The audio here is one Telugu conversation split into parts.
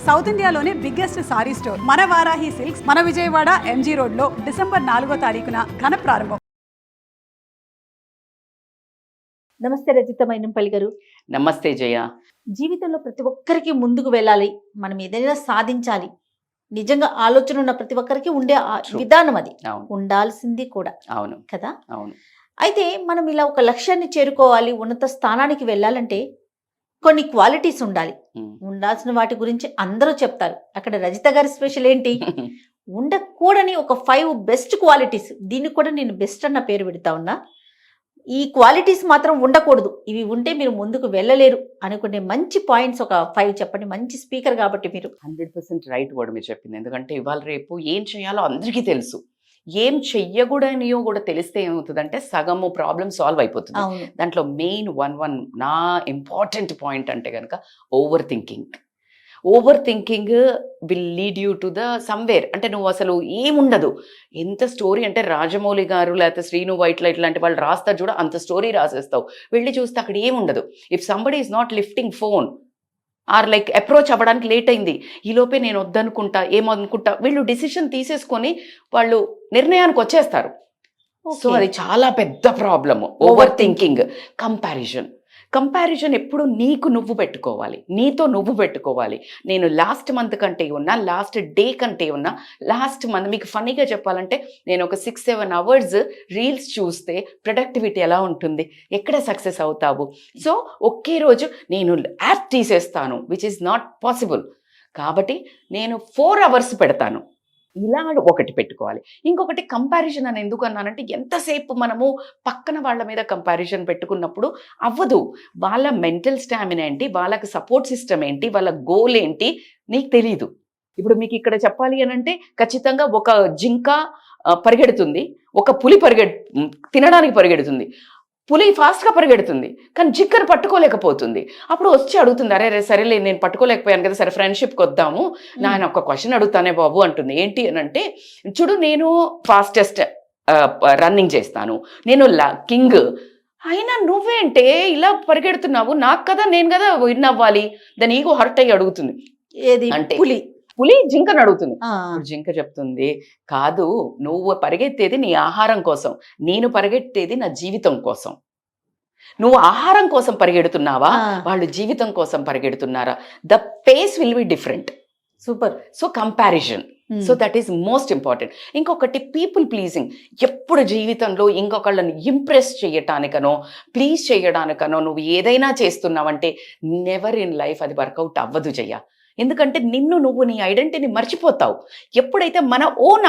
సౌత్ ఇండియాలోనే బిగ్గెస్ట్ సారీ స్టోర్ మన వారాహి సిల్క్స్ మన విజయవాడ ఎంజీ రోడ్ లో డిసెంబర్ 4వ తారీఖున ఘన ప్రారంభం. నమస్తే రజిత మైనంపల్లి గారు. నమస్తే జయ. జీవితంలో ప్రతి ఒక్కరికి ముందుకు వెళ్ళాలి, మనం ఏదైనా సాధించాలి, నిజంగా ఆలోచన ఉన్న ప్రతి ఒక్కరికి ఉండే విధానం అది ఉండాల్సింది కూడా. అవును కదా. అవును. అయితే మనం ఇలా ఒక లక్ష్యాన్ని చేరుకోవాలి, ఉన్నత స్థానానికి వెళ్ళాలంటే కొన్ని క్వాలిటీస్ ఉండాలి. ఉండాల్సిన వాటి గురించి అందరూ చెప్తారు. అక్కడ రజిత గారి స్పెషల్ ఏంటి? ఉండకూడని ఒక 5 బెస్ట్ క్వాలిటీస్. దీన్ని కూడా నేను బెస్ట్ అన్న పేరు పెడతా ఉన్నా. ఈ క్వాలిటీస్ మాత్రం ఉండకూడదు, ఇవి ఉంటే మీరు ముందుకు వెళ్ళలేరు అనుకునే మంచి పాయింట్స్ ఒక 5 చెప్పండి. మంచి స్పీకర్ కాబట్టి మీరు 100% రైట్ వర్డ్ మీరు చెప్పింది. ఎందుకంటే ఇవాళ రేపు ఏం చేయాలో అందరికీ తెలుసు, ఏం చెయ్యకూడనియో కూడా తెలిస్తే ఏమవుతుందంటే సగము ప్రాబ్లమ్ సాల్వ్ అయిపోతుంది. దాంట్లో మెయిన్ వన్ నా ఇంపార్టెంట్ పాయింట్ అంటే కనుక over thinking will lead you to the somewhere. అంటే నువ్వు అసలు ఏముండదు, ఎంత స్టోరీ అంటే రాజమౌళి గారు లేకపోతే శ్రీను వైట్ల ఇట్లాంటి వాళ్ళు రాస్తారు చూడ, అంత స్టోరీ రాసేస్తావు. వెళ్ళి చూస్తే అక్కడ ఏముండదు. If somebody is not lifting phone are like approach అవ్వడానికి లేట్ అయింది, ఈలోపే నేను వద్దనుకుంటా ఏమనుకుంటా, వీళ్ళు డిసిషన్ తీసేసుకొని వాళ్ళు నిర్ణయానికి వచ్చేస్తారు. సో అది చాలా పెద్ద ప్రాబ్లము. Over thinking. కంపారిజన్ ఎప్పుడు నీతో నువ్వు పెట్టుకోవాలి. నేను లాస్ట్ మంత్ కంటే ఉన్నా, లాస్ట్ డే కంటే ఉన్నా, లాస్ట్ మంత్ మీకు ఫన్నీగా చెప్పాలంటే నేను ఒక 6-7 అవర్స్ రీల్స్ చూస్తే ప్రొడక్టివిటీ ఎలా ఉంటుంది, ఎక్కడ సక్సెస్ అవుతావు. సో ఒకే రోజు నేను యాప్ తీసేస్తాను, విచ్ ఈస్ నాట్ పాసిబుల్. కాబట్టి నేను 4 అవర్స్ పెడతాను. ఇలా ఒకటి పెట్టుకోవాలి. ఇంకొకటి కంపారిజన్ అని ఎందుకు అన్నానంటే, ఎంతసేపు మనము పక్కన వాళ్ళ మీద కంపారిజన్ పెట్టుకున్నప్పుడు అవ్వదు. వాళ్ళ మెంటల్ స్టామినా ఏంటి, వాళ్ళకి సపోర్ట్ సిస్టమ్ ఏంటి, వాళ్ళ గోల్ ఏంటి నీకు తెలీదు. ఇప్పుడు మీకు ఇక్కడ చెప్పాలి అని అంటే, ఖచ్చితంగా ఒక జింక పరిగెడుతుంది, ఒక పులి తినడానికి పరిగెడుతుంది. పులి ఫాస్ట్గా పరిగెడుతుంది కానీ జింకను పట్టుకోలేకపోతుంది. అప్పుడు వచ్చి అడుగుతుంది, అరే సరేలే నేను పట్టుకోలేకపోయాను కదా, సరే ఫ్రెండ్షిప్కి వద్దాము, నేను ఒక క్వశ్చన్ అడుగుతానే బాబు అంటుంది. ఏంటి అని అంటే, చూడు నేను ఫాస్టెస్ట్ రన్నింగ్ చేస్తాను, నేను కింగ్, అయినా నువ్వేంటే ఇలా పరిగెడుతున్నావు, నాకు కదా నేను కదా విన్ అవ్వాలి. దాని ఈగో హర్ట్ అయ్యి అడుగుతుంది. ఏది అంటే పులి జింకను అడుగుతుంది. జింక చెప్తుంది, కాదు నువ్వు పరిగెత్తేది నీ ఆహారం కోసం, నేను పరిగెత్తేది నా జీవితం కోసం. నువ్వు ఆహారం కోసం పరిగెడుతున్నావా, వాళ్ళు జీవితం కోసం పరిగెడుతున్నారా? The pace will be different. Super. So comparison, so that is most important. ఇంకొకటి పీపుల్ ప్లీజింగ్. ఎప్పుడు జీవితంలో ఇంకొకళ్ళని ఇంప్రెస్ చేయటానికనో ప్లీజ్ చేయడానికనో నువ్వు ఏదైనా చేస్తున్నావంటే నెవర్ ఇన్ లైఫ్ అది వర్కౌట్ అవ్వదు జయ. ఎందుకంటే నువ్వు నీ ఐడెంటిటీని మర్చిపోతావు. ఎప్పుడైతే మన ఓన్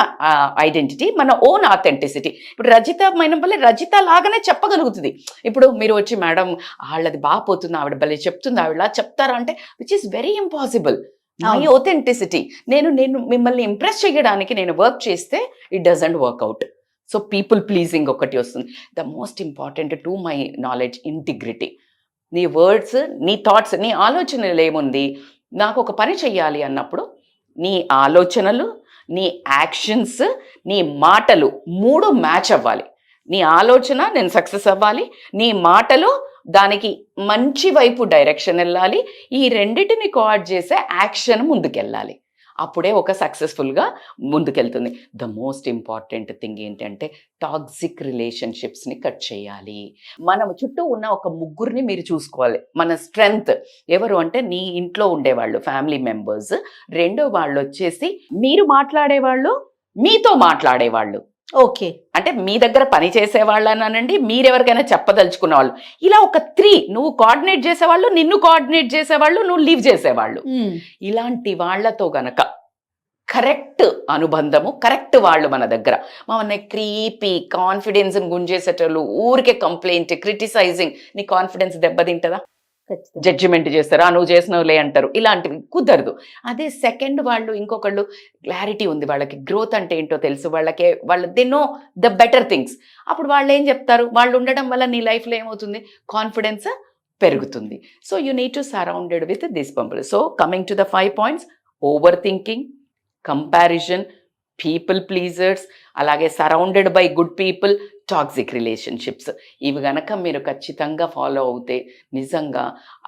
ఐడెంటిటీ, మన ఓన్ ఆథెంటిసిటీ, ఇప్పుడు రజిత మైనంపల్లి రజిత లాగానే చెప్పగలుగుతుంది. ఇప్పుడు మీరు వచ్చి మేడం వాళ్ళది బాగా పోతుంది, ఆవిడ భలే చెప్తుంది, ఆవిడ చెప్తారా అంటే which is very impossible. My authenticity, నేను మిమ్మల్ని ఇంప్రెస్ చేయడానికి నేను వర్క్ చేస్తే it doesn't work out. So people pleasing ఒకటి వస్తుంది. The most important to my knowledge integrity. నీ వర్డ్స్, నీ థాట్స్, నీ ఆలోచనలు ఏముంది, నాకు ఒక పని చెయ్యాలి అన్నప్పుడు నీ ఆలోచనలు, నీ యాక్షన్స్, నీ మాటలు 3 మ్యాచ్ అవ్వాలి. నీ ఆలోచన నేను సక్సెస్ అవ్వాలి, నీ మాటలు దానికి మంచి వైపు డైరెక్షన్ వెళ్ళాలి, ఈ రెండిటిని కోఆర్డ్ చేసే యాక్షన్ ముందుకెళ్ళాలి. అప్పుడే ఒక సక్సెస్ఫుల్గా ముందుకెళ్తుంది. ద మోస్ట్ ఇంపార్టెంట్ థింగ్ ఏంటంటే టాక్సిక్ రిలేషన్షిప్స్ని కట్ చేయాలి. మనం చుట్టూ ఉన్న ఒక 3 మీరు చూసుకోవాలి. మన స్ట్రెంగ్త్ ఎవరు అంటే నీ ఇంట్లో ఉండేవాళ్ళు, ఫ్యామిలీ మెంబర్స్. 2 వాళ్ళు వచ్చేసి మీరు మాట్లాడేవాళ్ళు, మీతో మాట్లాడేవాళ్ళు. ఓకే, అంటే మీ దగ్గర పని చేసేవాళ్ళనండి, మీరెవరికైనా చెప్పదలుచుకున్న వాళ్ళు. ఇలా ఒక 3 నువ్వు కోఆర్డినేట్ చేసేవాళ్ళు, నిన్ను కోఆర్డినేట్ చేసేవాళ్ళు, నువ్వు లీవ్ చేసేవాళ్ళు. ఇలాంటి వాళ్లతో గనక కరెక్ట్ అనుబంధము, కరెక్ట్ వాళ్ళు మన దగ్గర. మన క్రీపీ కాన్ఫిడెన్స్ గుంజేసేటోళ్ళు, ఊరికే కంప్లైంట్, క్రిటిసైజింగ్, నీ కాన్ఫిడెన్స్ దెబ్బతింటదా? జడ్జిమెంట్ చేస్తారా, నువ్వు చేసినవులే అంటారు. ఇలాంటివి కుదరదు. అదే సెకండ్ వాళ్ళు, ఇంకొకళ్ళు క్లారిటీ ఉంది, వాళ్ళకి గ్రోత్ అంటే ఏంటో తెలుసు, వాళ్ళు they know the better things. అప్పుడు వాళ్ళు ఏం చెప్తారు, వాళ్ళు ఉండడం వల్ల నీ లైఫ్లో ఏమవుతుంది, కాన్ఫిడెన్స్ పెరుగుతుంది. So you need to surrounded with this people. So coming to the 5 points: over thinking, comparison, people pleasers, అలాగే surrounded by good people, toxic relationships. ఇవి గనక మీరు ఖచ్చితంగా ఫాలో అవుతే నిజంగా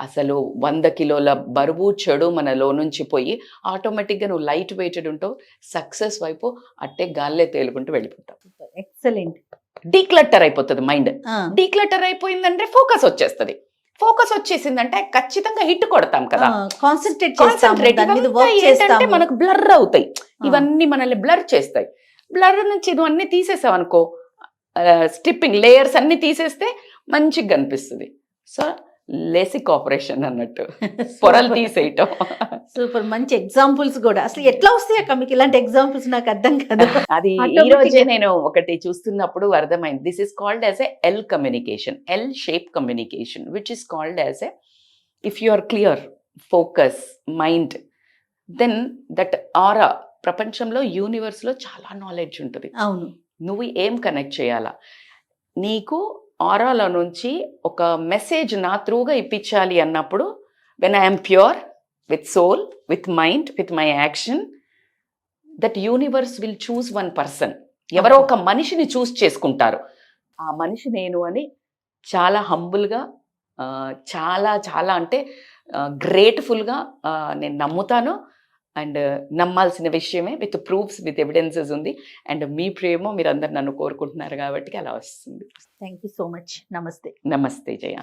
అసలు 100 కిలోల బరువు చెడు మనలో నుంచి పోయి ఆటోమేటిక్గా నువ్వు లైట్ వెయిటెడ్ ఉంటావు, సక్సెస్ వైపు అట్టే గాల్లే తేలుకుంటూ వెళ్ళిపోతావు. ఎక్సలెంట్. డీక్లటర్ అయిపోతుంది మైండ్. డీక్లటర్ అయిపోయిందంటే ఫోకస్ వచ్చేస్తుంది. ఫోకస్ వచ్చేసిందంటే ఖచ్చితంగా హిట్ కొడతాం కదా. కాన్సన్ట్రేట్ ఏంటంటే మనకు బ్లర్ అవుతాయి, ఇవన్నీ మనల్ని బ్లర్ చేస్తాయి. బ్లర్ నుంచి ఇవన్నీ తీసేసాం అనుకో, స్టిప్పింగ్ లేయర్స్ అన్ని తీసేస్తే మంచిగా కనిపిస్తుంది. సో లేసిక్ ఆపరేషన్ అన్నట్టు, పొరలు తీసేయటం. సూపర్, మంచి ఎగ్జాంపుల్స్ కూడా. అసలు ఎట్లా వస్తాయి అక్క మీకు ఇలాంటి ఎగ్జాంపుల్స్? నాకు అర్థం కాదు. అది ఈ రోజే నేను ఒకటి చూస్తున్నప్పుడు అర్థమైంది. This is called as a L communication, L shape communication, which is called as a if you are clear, focus, mind, then that aura. ప్రపంచంలో యూనివర్స్లో చాలా నాలెడ్జ్ ఉంటుంది. అవును. నువ్వు ఏం కనెక్ట్ చేయాలా, నీకు ఆరాలో నుంచి ఒక మెసేజ్ నా త్రూగా ఇప్పించాలి అన్నప్పుడు, when I'm pure with soul, with mind, with my action, that universe will choose one person. ఎవరో ఒక మనిషిని చూస్ చేసుకుంటారు. ఆ మనిషి నేను అని చాలా హంబుల్గా, చాలా చాలా అంటే గ్రేట్ఫుల్గా నేను నమ్ముతాను. అండ్ నమ్మాల్సిన విషయమే, విత్ ప్రూఫ్స్, విత్ ఎవిడెన్సెస్ ఉంది. అండ్ మీ ప్రేమ మీరందరు నన్ను కోరుకుంటున్నారు కాబట్టి అలా వస్తుంది. Thank you so much. నమస్తే. నమస్తే జయ.